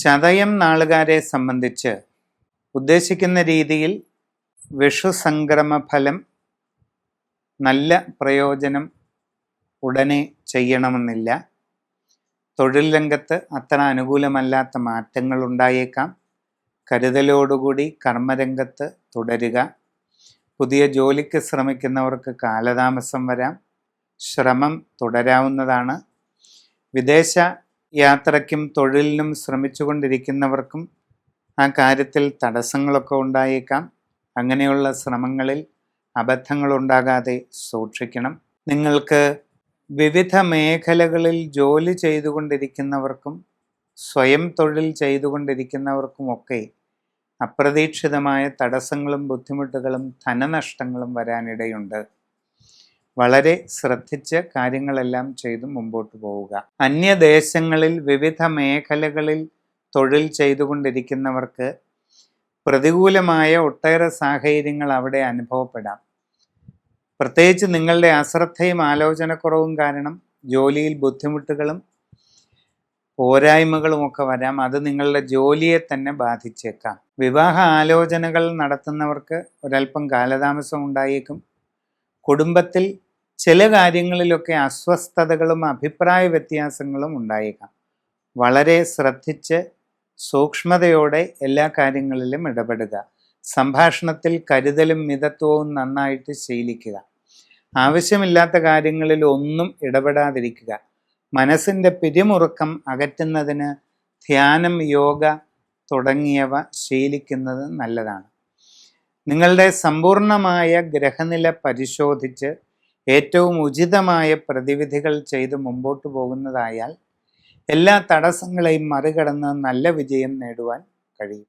ചതയം നാളുകാരെ സംബന്ധിച്ച് ഉദ്ദേശിക്കുന്ന രീതിയിൽ വിഷുസംക്രമ ഫലം നല്ല പ്രയോജനം ഉടനെ ചെയ്യണമെന്നില്ല. തൊഴിൽ രംഗത്ത് അത്ര അനുകൂലമല്ലാത്ത മാറ്റങ്ങൾ ഉണ്ടായേക്കാം. കരുതലോടുകൂടി കർമ്മരംഗത്ത് തുടരുക. പുതിയ ജോലിക്ക് ശ്രമിക്കുന്നവർക്ക് കാലതാമസം വരാം. ശ്രമം തുടരാവുന്നതാണ്. വിദേശ യാത്രയ്ക്കും തൊഴിലിനും ശ്രമിച്ചുകൊണ്ടിരിക്കുന്നവർക്കും ആ കാര്യത്തിൽ തടസ്സങ്ങളൊക്കെ ഉണ്ടായേക്കാം. അങ്ങനെയുള്ള ശ്രമങ്ങളിൽ അബദ്ധങ്ങളുണ്ടാകാതെ സൂക്ഷിക്കണം. നിങ്ങൾക്ക് വിവിധ മേഖലകളിൽ ജോലി ചെയ്തുകൊണ്ടിരിക്കുന്നവർക്കും സ്വയം തൊഴിൽ ചെയ്തുകൊണ്ടിരിക്കുന്നവർക്കുമൊക്കെ അപ്രതീക്ഷിതമായ തടസ്സങ്ങളും ബുദ്ധിമുട്ടുകളും ധനനഷ്ടങ്ങളും വരാനിടയുണ്ട്. വളരെ ശ്രദ്ധിച്ച് കാര്യങ്ങളെല്ലാം ചെയ്ത് മുമ്പോട്ട് പോവുക. അന്യദേശങ്ങളിൽ വിവിധ മേഖലകളിൽ തൊഴിൽ ചെയ്തുകൊണ്ടിരിക്കുന്നവർക്ക് പ്രതികൂലമായ ഒട്ടേറെ സാഹചര്യങ്ങൾ അവിടെ അനുഭവപ്പെടാം. പ്രത്യേകിച്ച് നിങ്ങളുടെ അശ്രദ്ധയും ആലോചനക്കുറവും കാരണം ജോലിയിൽ ബുദ്ധിമുട്ടുകളും പോരായ്മകളുമൊക്കെ വരാം. അത് നിങ്ങളുടെ ജോലിയെ തന്നെ ബാധിച്ചേക്കാം. വിവാഹ ആലോചനകൾ നടത്തുന്നവർക്ക് ഒരല്പം കാലതാമസം ഉണ്ടായേക്കും. കുടുംബത്തിൽ ചില കാര്യങ്ങളിലൊക്കെ അസ്വസ്ഥതകളും അഭിപ്രായ വ്യത്യാസങ്ങളും ഉണ്ടായേക്കാം. വളരെ ശ്രദ്ധിച്ച് സൂക്ഷ്മതയോടെ എല്ലാ കാര്യങ്ങളിലും ഇടപെടുക. സംഭാഷണത്തിൽ കരുതലും മിതത്വവും നന്നായിട്ട് ശീലിക്കുക. ആവശ്യമില്ലാത്ത കാര്യങ്ങളിൽ ഒന്നും ഇടപെടാതിരിക്കുക. മനസ്സിൻ്റെ പിരിമുറുക്കം അകറ്റുന്നതിന് ധ്യാനം, യോഗ തുടങ്ങിയവ ശീലിക്കുന്നത് നല്ലതാണ്. നിങ്ങളുടെ സമ്പൂർണമായ ഗ്രഹനില പരിശോധിച്ച് ഏറ്റവും ഉചിതമായ പ്രതിവിധികൾ ചെയ്ത് മുമ്പോട്ട് പോകുന്നതായാൽ എല്ലാ തടസ്സങ്ങളെയും മറികടന്ന് നല്ല വിജയം നേടുവാൻ കഴിയും.